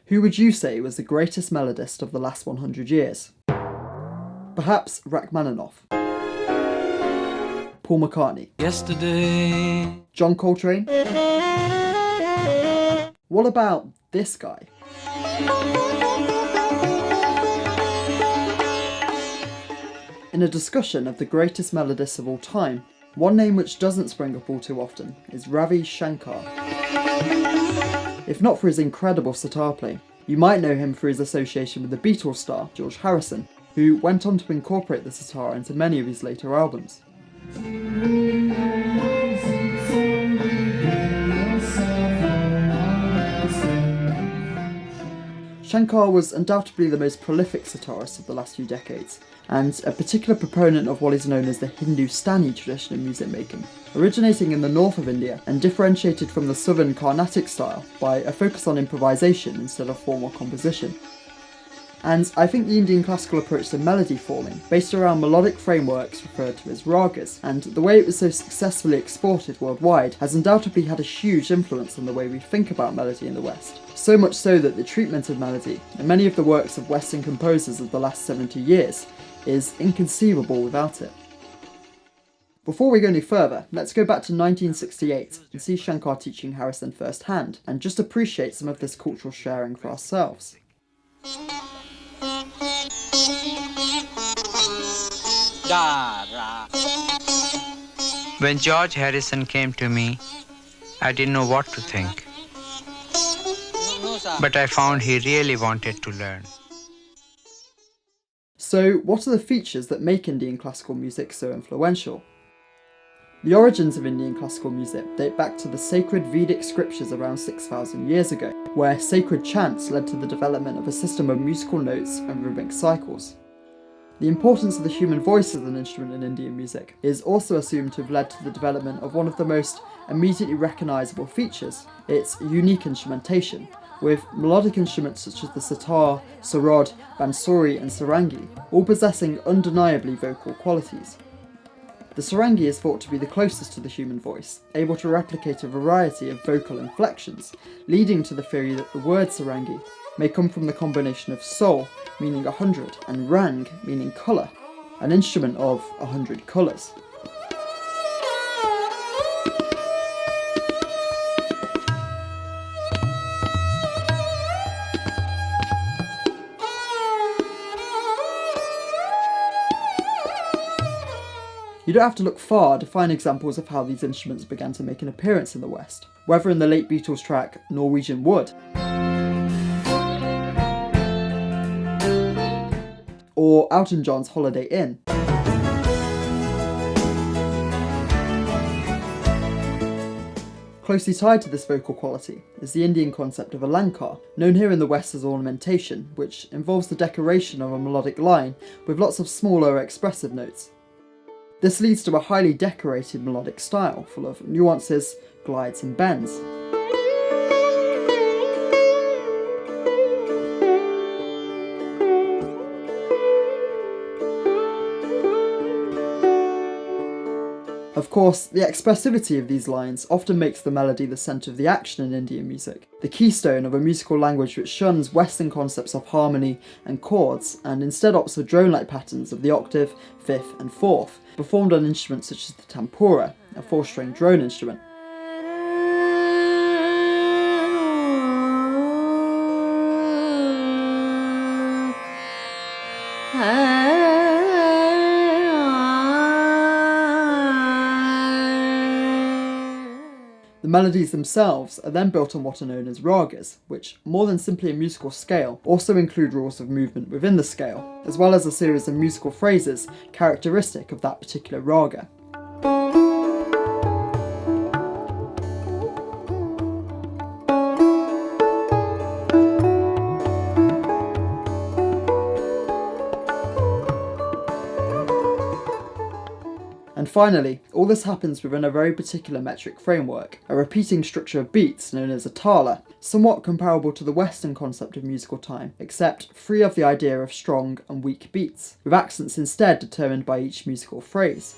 Who would you say was the greatest melodist of the last 100 years? Perhaps Rachmaninoff, Paul McCartney, Yesterday, John Coltrane? What about this guy? In a discussion of the greatest melodists of all time, one name which doesn't spring up all too often is Ravi Shankar. If not for his incredible sitar playing, you might know him for his association with the Beatles star George Harrison, who went on to incorporate the sitar into many of his later albums. Shankar was undoubtedly the most prolific sitarist of the last few decades, and a particular proponent of what is known as the Hindustani tradition of music making, originating in the north of India and differentiated from the southern Carnatic style by a focus on improvisation instead of formal composition. And I think the Indian classical approach to melody forming, based around melodic frameworks referred to as ragas, and the way it was so successfully exported worldwide, has undoubtedly had a huge influence on the way we think about melody in the West. So much so that the treatment of melody, in many of the works of Western composers of the last 70 years, is inconceivable without it. Before we go any further, let's go back to 1968 and see Shankar teaching Harrison firsthand, and just appreciate some of this cultural sharing for ourselves. When George Harrison came to me, I didn't know what to think. But I found he really wanted to learn. So, what are the features that make Indian classical music so influential? The origins of Indian classical music date back to the sacred Vedic scriptures around 6,000 years ago, where sacred chants led to the development of a system of musical notes and rhythmic cycles. The importance of the human voice as an instrument in Indian music is also assumed to have led to the development of one of the most immediately recognisable features, its unique instrumentation, with melodic instruments such as the sitar, sarod, bansuri and sarangi, all possessing undeniably vocal qualities. The sarangi is thought to be the closest to the human voice, able to replicate a variety of vocal inflections, leading to the theory that the word sarangi may come from the combination of sol, meaning 100, and rang, meaning colour, an instrument of 100 colours. You don't have to look far to find examples of how these instruments began to make an appearance in the West, whether in the late Beatles track Norwegian Wood, or Elton John's Holiday Inn. Closely tied to this vocal quality is the Indian concept of Alankar, known here in the West as ornamentation, which involves the decoration of a melodic line with lots of smaller expressive notes. This leads to a highly decorated melodic style, full of nuances, glides and bends. Of course, the expressivity of these lines often makes the melody the centre of the action in Indian music, the keystone of a musical language which shuns Western concepts of harmony and chords, and instead opts for drone-like patterns of the octave, fifth and fourth, performed on instruments such as the tampura, a 4-string drone instrument. The melodies themselves are then built on what are known as ragas, which, more than simply a musical scale, also include rules of movement within the scale, as well as a series of musical phrases characteristic of that particular raga. And finally, all this happens within a very particular metric framework, a repeating structure of beats known as a tala, somewhat comparable to the Western concept of musical time, except free of the idea of strong and weak beats, with accents instead determined by each musical phrase.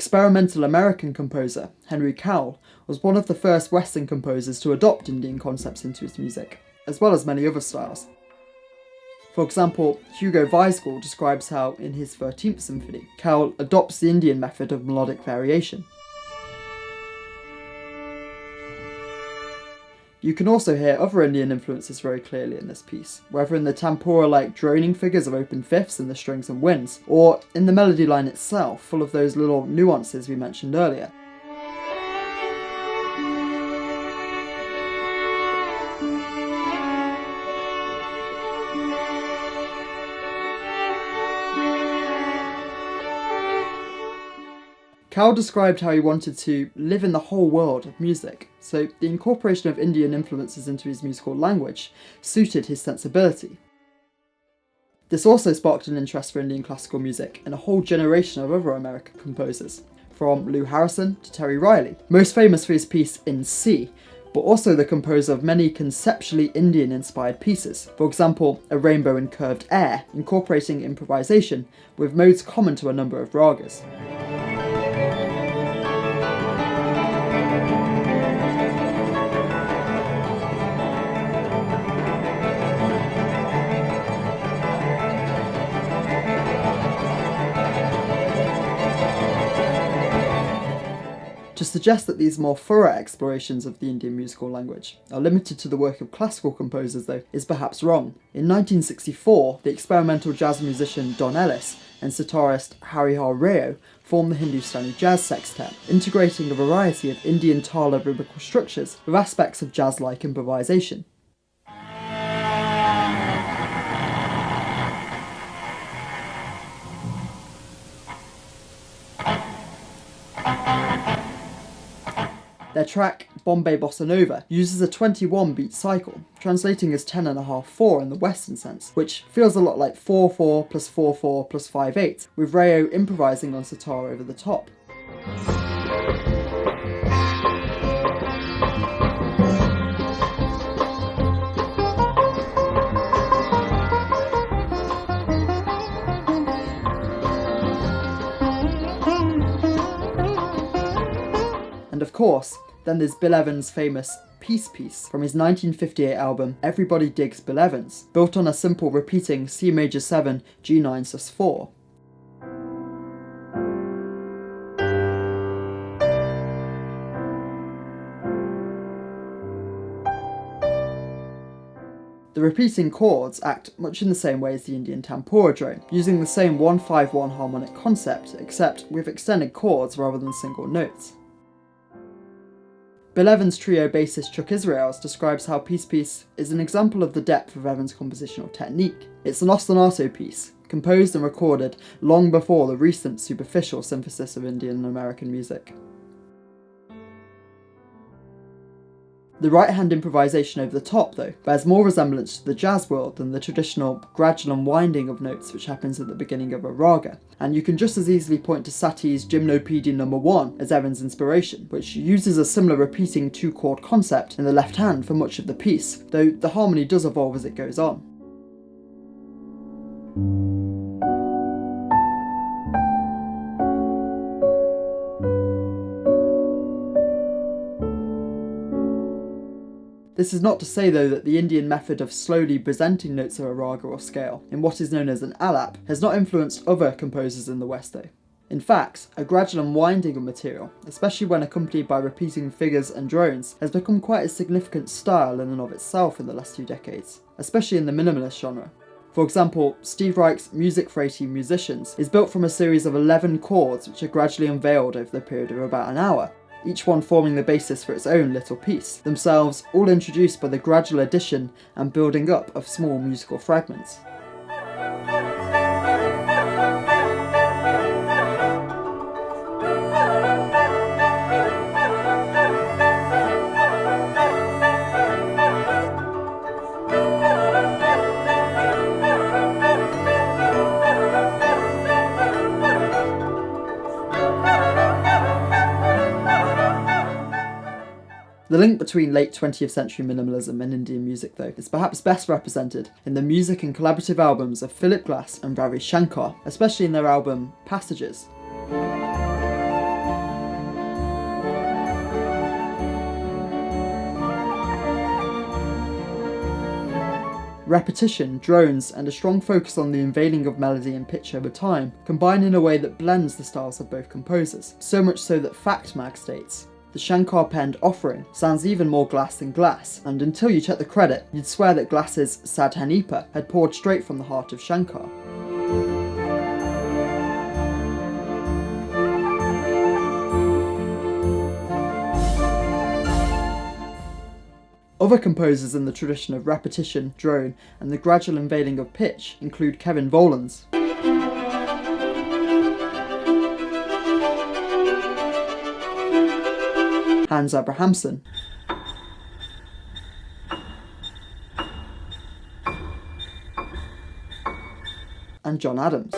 experimental American composer Henry Cowell was one of the first Western composers to adopt Indian concepts into his music, as well as many other styles. For example, Hugo Weisgall describes how, in his 13th Symphony, Cowell adopts the Indian method of melodic variation. You can also hear other Indian influences very clearly in this piece, whether in the tempura-like droning figures of open fifths in the strings and winds, or in the melody line itself, full of those little nuances we mentioned earlier. Cowell described how he wanted to live in the whole world of music, so the incorporation of Indian influences into his musical language suited his sensibility. This also sparked an interest for Indian classical music in a whole generation of other American composers, from Lou Harrison to Terry Riley, most famous for his piece In C, but also the composer of many conceptually Indian-inspired pieces, for example, A Rainbow in Curved Air, incorporating improvisation with modes common to a number of ragas. To suggest that these more thorough explorations of the Indian musical language are limited to the work of classical composers, though, is perhaps wrong. In 1964, the experimental jazz musician Don Ellis and sitarist Harihar Rao formed the Hindustani Jazz Sextet, integrating a variety of Indian tala rhythmical structures with aspects of jazz-like improvisation. Their track, Bombay Bossa Nova, uses a 21-beat cycle, translating as 10.5/4 in the Western sense, which feels a lot like 4/4 plus 4/4 plus 5/8, with Rao improvising on sitar over the top. And of course, then there's Bill Evans' famous Peace Piece from his 1958 album Everybody Digs Bill Evans, built on a simple repeating C major 7 G9 sus4. The repeating chords act much in the same way as the Indian tempura drone, using the same 1-5-1 harmonic concept, except with extended chords rather than single notes. Bill Evans' trio bassist Chuck Israels describes how Peace Piece is an example of the depth of Evans' compositional technique. It's an ostinato piece, composed and recorded long before the recent superficial synthesis of Indian and American music. The right-hand improvisation over the top, though, bears more resemblance to the jazz world than the traditional gradual unwinding of notes which happens at the beginning of a raga, and you can just as easily point to Satie's Gymnopédie No. 1 as Evans' inspiration, which uses a similar repeating two-chord concept in the left hand for much of the piece, though the harmony does evolve as it goes on. This is not to say, though, that the Indian method of slowly presenting notes of a raga or scale in what is known as an alap has not influenced other composers in the West, though. In fact, a gradual unwinding of material, especially when accompanied by repeating figures and drones, has become quite a significant style in and of itself in the last few decades, especially in the minimalist genre. For example, Steve Reich's Music for 18 Musicians is built from a series of 11 chords which are gradually unveiled over the period of about an hour, each one forming the basis for its own little piece, themselves all introduced by the gradual addition and building up of small musical fragments. The link between late 20th century minimalism and Indian music, though, is perhaps best represented in the music and collaborative albums of Phillip and Ravi Shankar, especially in their album Passages. Repetition, drones, and a strong focus on the unveiling of melody and pitch over time combine in a way that blends the styles of both composers, so much so that Fact Mag states, "The Shankar penned Offering sounds even more Glass than Glass, and until you check the credit, you'd swear that Glass's Sadhanipa had poured straight from the heart of Shankar." Other composers in the tradition of repetition, drone, and the gradual unveiling of pitch include Kevin Volans, Hans Abrahamsson, and John Adams.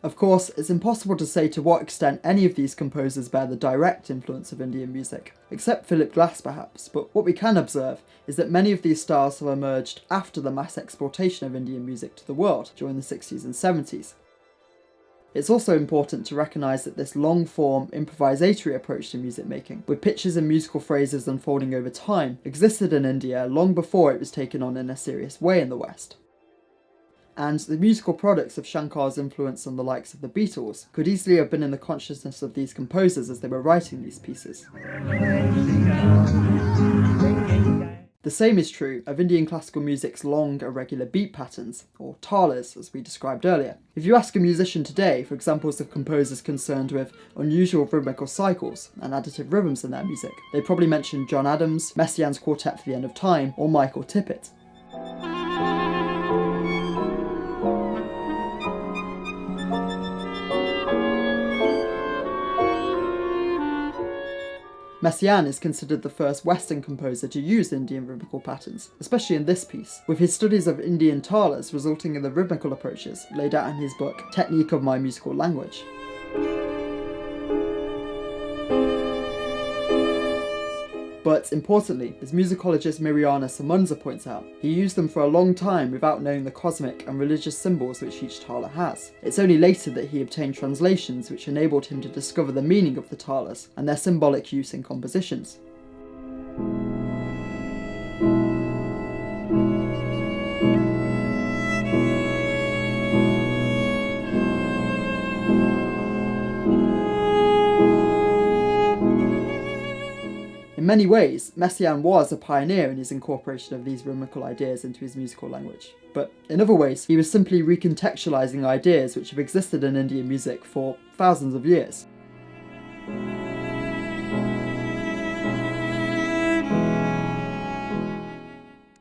Of course, it's impossible to say to what extent any of these composers bear the direct influence of Indian music, except Phillip Glass perhaps, but what we can observe is that many of these styles have emerged after the mass exportation of Indian music to the world during the 60s and 70s. It's also important to recognise that this long-form, improvisatory approach to music making, with pitches and musical phrases unfolding over time, existed in India long before it was taken on in a serious way in the West. And the musical products of Shankar's influence on the likes of the Beatles could easily have been in the consciousness of these composers as they were writing these pieces. The same is true of Indian classical music's long, irregular beat patterns, or talas as we described earlier. If you ask a musician today for examples of composers concerned with unusual rhythmical cycles and additive rhythms in their music, they'd probably mention John Adams, Messiaen's Quartet for the End of Time, or Michael Tippett. Messiaen is considered the first Western composer to use Indian rhythmical patterns, especially in this piece, with his studies of Indian talas resulting in the rhythmical approaches laid out in his book Technique of My Musical Language. But importantly, as musicologist Miriana Samunza points out, he used them for a long time without knowing the cosmic and religious symbols which each tala has. It's only later that he obtained translations which enabled him to discover the meaning of the talas and their symbolic use in compositions. In many ways, Messiaen was a pioneer in his incorporation of these rhythmical ideas into his musical language, but in other ways, he was simply recontextualizing ideas which have existed in Indian music for thousands of years.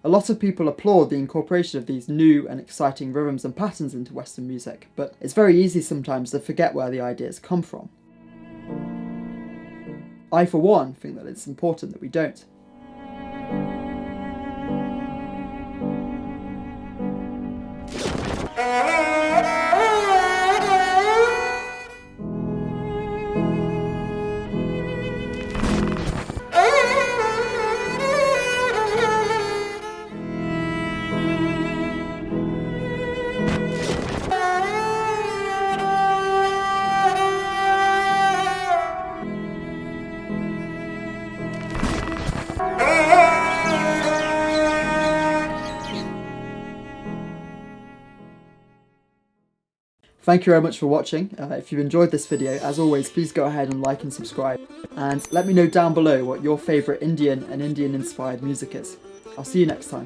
A lot of people applaud the incorporation of these new and exciting rhythms and patterns into Western music, but it's very easy sometimes to forget where the ideas come from. I, for one, think that it's important that we don't. Thank you very much for watching. If you've enjoyed this video, as always, please go ahead and like and subscribe. And let me know down below what your favourite Indian and Indian-inspired music is. I'll see you next time.